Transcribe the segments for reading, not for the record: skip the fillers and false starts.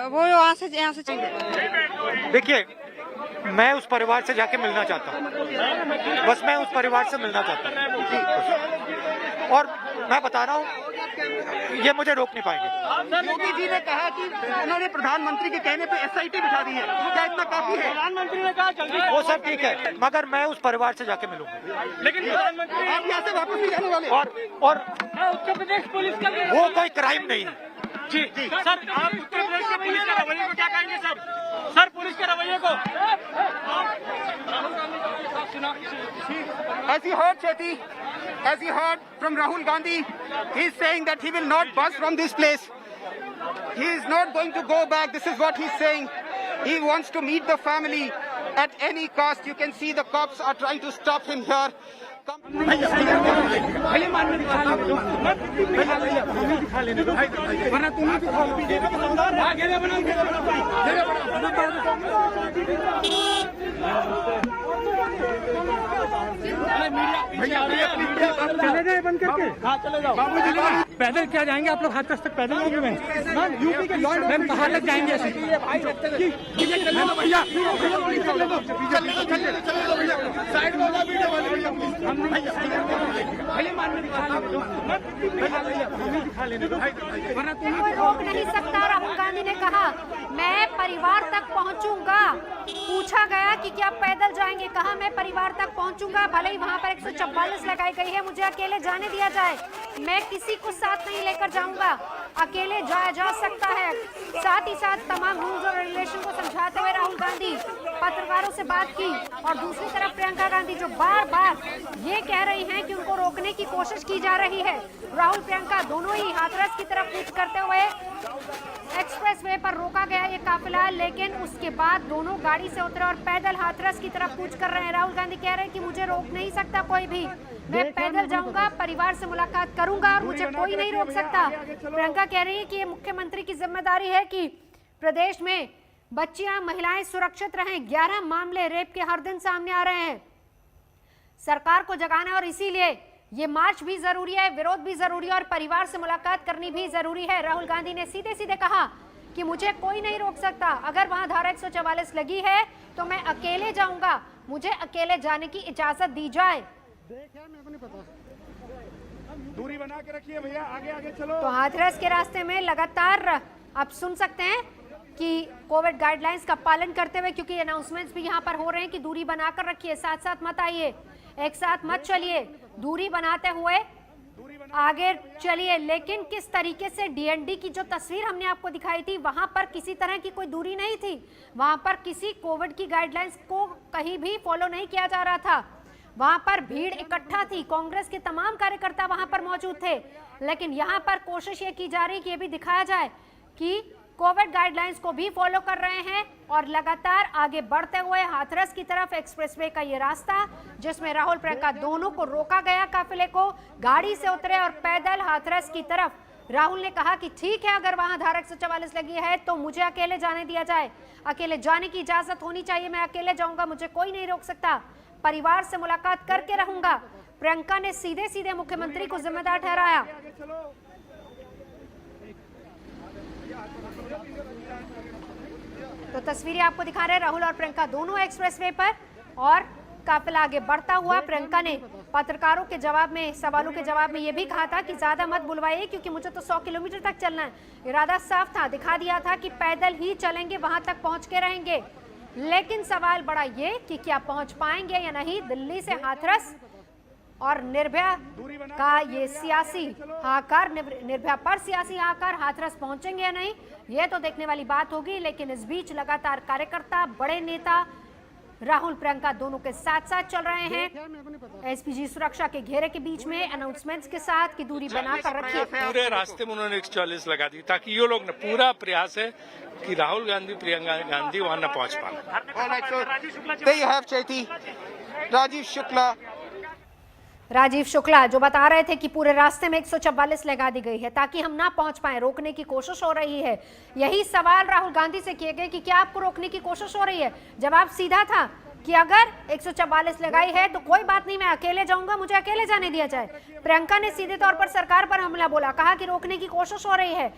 वो यहाँ से देखिए, मैं उस परिवार से जाके मिलना चाहता हूँ, बस मैं उस परिवार से मिलना चाहता हूँ और मैं बता रहा हूँ ये मुझे रोक नहीं पाएंगे। योगी जी ने कहा कि उन्होंने प्रधानमंत्री के कहने पे एसआईटी बिठा दी है, क्या इतना काफी है? प्रधानमंत्री ने कहा जल्दी वो सब ठीक है, मगर मैं उस परिवार से जाके मिलूंगा। लेकिन प्रधानमंत्री आप यहाँ से वापस नहीं जाने वाले? और उत्तर प्रदेश पुलिस का वो कोई क्राइम नहीं है। जी सर, आप उत्तर प्रदेश के पुलिस के रवैये को क्या कहेंगे सर? सर, पुलिस के रवैये को As you heard, Chetty, as you heard from Rahul Gandhi, he is saying that he will not bust from this place. He is not going to go back. This is what he is saying. He wants to meet the family at any cost. You can see the cops are trying to stop him here. चले जाए बंद करके। हाँ चले जाओ। बाबूजी पैदल क्या जाएंगे आप लोग? हाथ तक पैदल जाएंगे? मैं यूपी के मैम कहाँ तक जाएंगे ऐसे? रोक नहीं सकता। राहुल गांधी ने कहा मैं परिवार तक पहुंचूंगा। पूछा गया कि क्या पैदल जाएंगे, कहा मैं परिवार तक पहुंचूंगा, भले ही वहां पर 144 लगाई गई है, मुझे अकेले जाने दिया जाए, मैं किसी को साथ नहीं लेकर जाऊंगा, अकेले जाया जा सकता है। साथ ही साथ तमाम रूल्स और रेगुलेशन को समझाते हुए राहुल गांधी पत्रकारों से बात की। और दूसरी तरफ प्रियंका गांधी जो बार बार ये कह रही हैं कि उनको रोकने की कोशिश की जा रही है। राहुल प्रियंका दोनों ही हाथरस की तरफ कूच करते हुए एक्सप्रेसवे पर रोका गया ये काफिला, लेकिन उसके बाद दोनों गाड़ी से उतरे और पैदल हाथरस की तरफ कूच कर रहे हैं। राहुल गांधी कह रहे हैं कि मुझे रोक नहीं सकता कोई भी, मैं पैदल जाऊंगा, परिवार से मुलाकात करूंगा और मुझे कोई नहीं रोक सकता। प्रियंका कह रही है कि ये मुख्यमंत्री की जिम्मेदारी है कि प्रदेश में बच्चियां, महिलाएं सुरक्षित रहें। 11 मामले रेप के हर दिन सामने आ रहे हैं। सरकार को जगाना और इसीलिए ये मार्च भी जरूरी है, विरोध भी जरूरी है और परिवार से मुलाकात करनी भी जरूरी है। राहुल गांधी ने सीधे सीधे कहा कि मुझे कोई नहीं रोक सकता, अगर वहां धारा 144 लगी है तो मैं अकेले जाऊंगा, मुझे अकेले जाने की इजाजत दी जाए। दूरी बना के रखिए भैया, आगे आगे चलो। तो हाथरस के रास्ते में लगातार आप सुन सकते हैं कि कोविड गाइडलाइंस का पालन करते हुए, क्योंकि अनाउंसमेंट्स भी यहाँ पर हो रहे हैं कि दूरी बनाकर रखिए, साथ साथ मत आइए, एक साथ मत चलिए, दूरी बनाते हुए आगे चलिए। लेकिन किस तरीके से डीएनडी की जो तस्वीर हमने आपको दिखाई थी, वहां पर किसी तरह की कोई दूरी नहीं थी, वहां पर किसी कोविड की गाइडलाइंस को कहीं भी फॉलो नहीं किया जा रहा था। वहां पर भीड़ इकट्ठा थी, कांग्रेस के तमाम कार्यकर्ता वहां पर मौजूद थे, लेकिन यहां पर कोशिश ये की जा रही कि ये भी दिखाया जाए कि कोविड गाइडलाइंस को भी फॉलो कर रहे हैं। और लगातार आगे बढ़ते हुए हाथरस की तरफ एक्सप्रेसवे का ये रास्ता, जिसमें राहुल प्रियंका दोनों को रोका गया, काफिले को गाड़ी से उतरे और पैदल हाथरस की तरफ। राहुल ने कहा कि ठीक है, अगर वहां धारा 144 लगी है तो मुझे अकेले जाने दिया जाए, अकेले जाने की इजाजत होनी चाहिए, मैं अकेले जाऊंगा, मुझे कोई नहीं रोक सकता, परिवार से मुलाकात करके रहूंगा। प्रियंका ने सीधे सीधे मुख्यमंत्री को जिम्मेदार ठहराया। तो तस्वीरें आपको दिखा रहे हैं, राहुल और प्रियंका दोनों एक्सप्रेसवे पर और काफिला आगे बढ़ता हुआ। प्रियंका ने पत्रकारों के जवाब में, सवालों के जवाब में ये भी कहा था कि ज्यादा मत बुलवाइए क्योंकि मुझे तो 100 किलोमीटर तक चलना है। इरादा साफ था, दिखा दिया था कि पैदल ही चलेंगे, वहां तक पहुंच के रहेंगे। लेकिन सवाल बड़ा ये कि क्या पहुंच पाएंगे या नहीं। दिल्ली से हाथरस और निर्भया का ये सियासी हाकार, निर्भया पर सियासी हाकार, हाथरस पहुंचेंगे या नहीं, ये तो देखने वाली बात होगी। लेकिन इस बीच लगातार कार्यकर्ता, बड़े नेता राहुल प्रियंका दोनों के साथ साथ चल रहे हैं एसपीजी सुरक्षा के घेरे के बीच में, अनाउंसमेंट्स के साथ कि दूरी बनाकर रखिए। पूरे रास्ते में उन्होंने 144 लगा दी ताकि ये लोग न, पूरा प्रयास है कि राहुल गांधी, प्रियंका गांधी वहां न पहुंच पाए। राजीव शुक्ला जो बता रहे थे कि पूरे रास्ते में 144 लगा दी गई है ताकि हम ना पहुंच पाए, रोकने की कोशिश हो रही है। यही सवाल राहुल गांधी से किए गए कि क्या आपको रोकने की कोशिश हो रही है। जवाब सीधा था कि अगर 144 लगाई है तो कोई बात नहीं, मैं अकेले जाऊंगा, मुझे अकेले जाने दिया जाए। प्रियंका ने सीधे तौर पर सरकार पर हमला बोला, कहा कि रोकने की कोशिश हो रही है।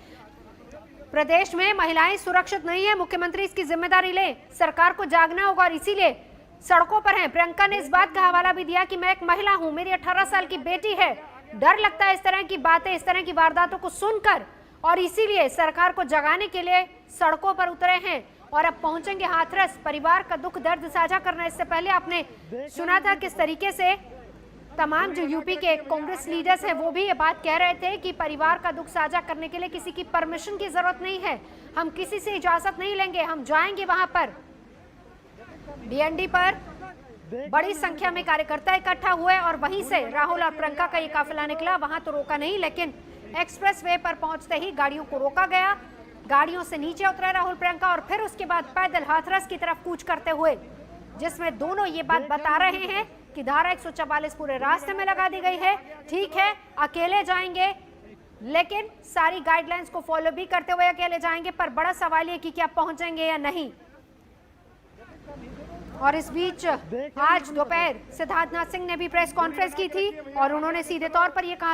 प्रदेश में महिलाएं सुरक्षित नहीं है, मुख्यमंत्री इसकी जिम्मेदारी ले, सरकार को जागना होगा और इसीलिए सड़कों पर हैं। प्रियंका ने इस बात का हवाला भी दिया कि मैं एक महिला हूं, मेरी 18 साल की बेटी है, डर लगता है इस तरह की बातें, इस तरह की वारदातों को सुनकर, और इसीलिए सरकार को जगाने के लिए सड़कों पर उतरे हैं और अब पहुंचेंगे हाथरस परिवार का दुख दर्द साझा करना। इससे पहले आपने सुना था किस तरीके से तमाम जो यूपी के कांग्रेस लीडर्स हैं वो भी ये बात कह रहे थे कि परिवार का दुख साझा करने के लिए किसी की परमिशन की जरूरत नहीं है, हम किसी से इजाजत नहीं लेंगे, हम जाएंगे वहां पर। डीएनडी पर बड़ी संख्या में कार्यकर्ता इकट्ठा हुए और वहीं से राहुल और प्रियंका का ये काफिला निकला। वहां तो रोका नहीं, लेकिन एक्सप्रेस वे पर पहुंचते ही गाड़ियों को रोका गया, गाड़ियों से नीचे उतरे राहुल प्रियंका और फिर उसके बाद पैदल हाथरस की तरफ कूच करते हुए, जिसमें दोनों ये बात बता रहे हैं कि धारा 144 पूरे रास्ते में लगा दी गई है। ठीक है, अकेले जाएंगे लेकिन सारी गाइडलाइंस को फॉलो भी करते हुए अकेले जाएंगे, पर बड़ा सवाल ये कि क्या पहुंचेंगे या नहीं। और इस बीच आज दोपहर सिद्धार्थनाथ सिंह ने भी प्रेस कॉन्फ्रेंस की थी और उन्होंने सीधे तौर पर यह कहा